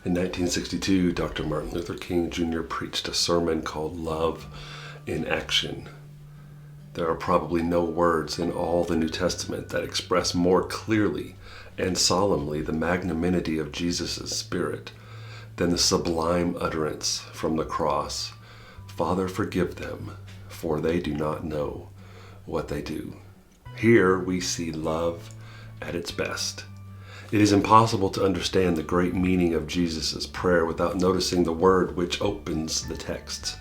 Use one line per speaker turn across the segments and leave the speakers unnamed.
In 1962, Dr. Martin Luther King Jr. preached a sermon called Love in Action. There are probably no words in all the New Testament that express more clearly and solemnly the magnanimity of Jesus' spirit than the sublime utterance from the cross, "Father, forgive them, for they do not know what they do." Here we see love at its best. It is impossible to understand the great meaning of Jesus' prayer without noticing the word which opens the text.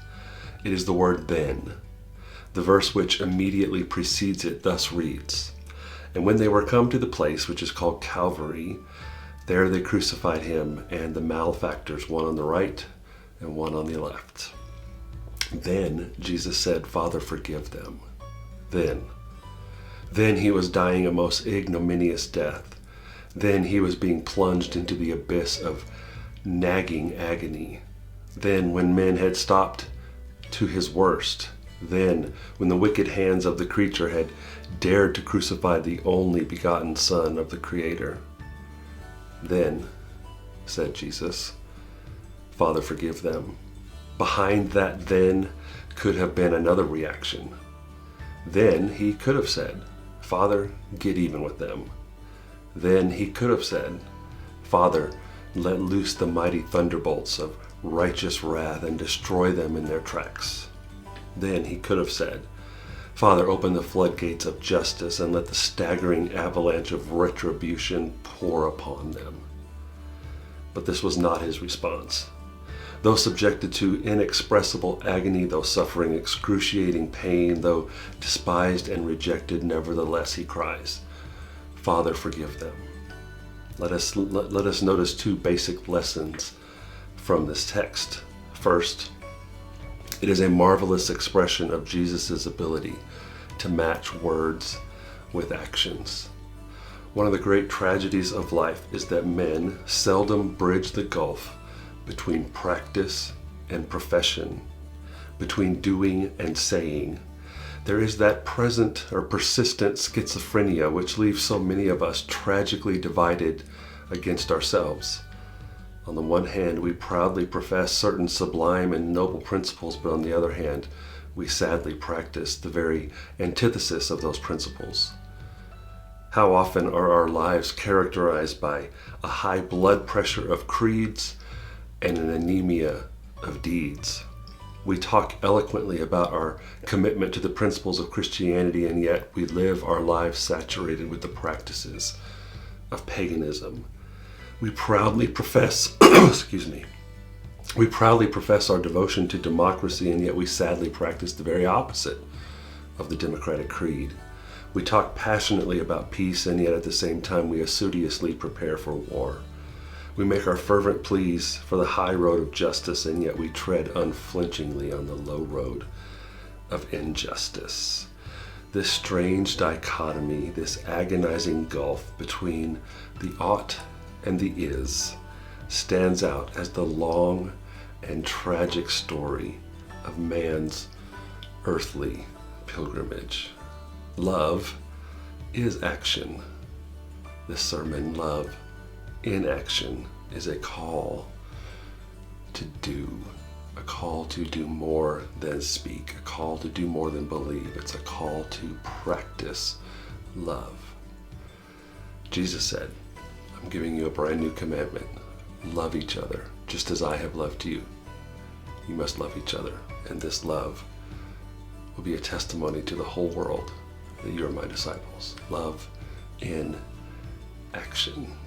It is the word "then." The verse which immediately precedes it thus reads, "And when they were come to the place which is called Calvary, there they crucified him and the malefactors, one on the right and one on the left. Then Jesus said, 'Father, forgive them.'" Then he was dying a most ignominious death. Then he was being plunged into the abyss of nagging agony. Then, when men had stopped to his worst, then, when the wicked hands of the creature had dared to crucify the only begotten Son of the Creator, then, said Jesus, "Father, forgive them." Behind that "then" could have been another reaction. Then he could have said, "Father, get even with them." Then he could have said, "Father, let loose the mighty thunderbolts of righteous wrath and destroy them in their tracks." Then he could have said, "Father, open the floodgates of justice and let the staggering avalanche of retribution pour upon them." But this was not his response. Though subjected to inexpressible agony, though suffering excruciating pain, though despised and rejected, nevertheless he cries, "Father, forgive them." Let us notice two basic lessons from this text. First, it is a marvelous expression of Jesus' ability to match words with actions. One of the great tragedies of life is that men seldom bridge the gulf between practice and profession, between doing and saying. There is that present or persistent schizophrenia which leaves so many of us tragically divided against ourselves. On the one hand, we proudly profess certain sublime and noble principles, but on the other hand, we sadly practice the very antithesis of those principles. How often are our lives characterized by a high blood pressure of creeds and an anemia of deeds? We talk eloquently about our commitment to the principles of Christianity, and yet we live our lives saturated with the practices of paganism. We proudly profess, we proudly profess our devotion to democracy, and yet we sadly practice the very opposite of the democratic creed. We talk passionately about peace, and yet at the same time we assiduously prepare for war. We make our fervent pleas for the high road of justice, and yet we tread unflinchingly on the low road of injustice. This strange dichotomy, this agonizing gulf between the ought and the is, stands out as the long and tragic story of man's earthly pilgrimage. Love is action. This sermon, Love in Action, is a call to do more than speak, a call to do more than believe. It's a call to practice love. Jesus said, "I'm giving you a brand new commandment. Love each other just as I have loved you." You must love each other, and this love will be a testimony to the whole world that you are my disciples. Love in action.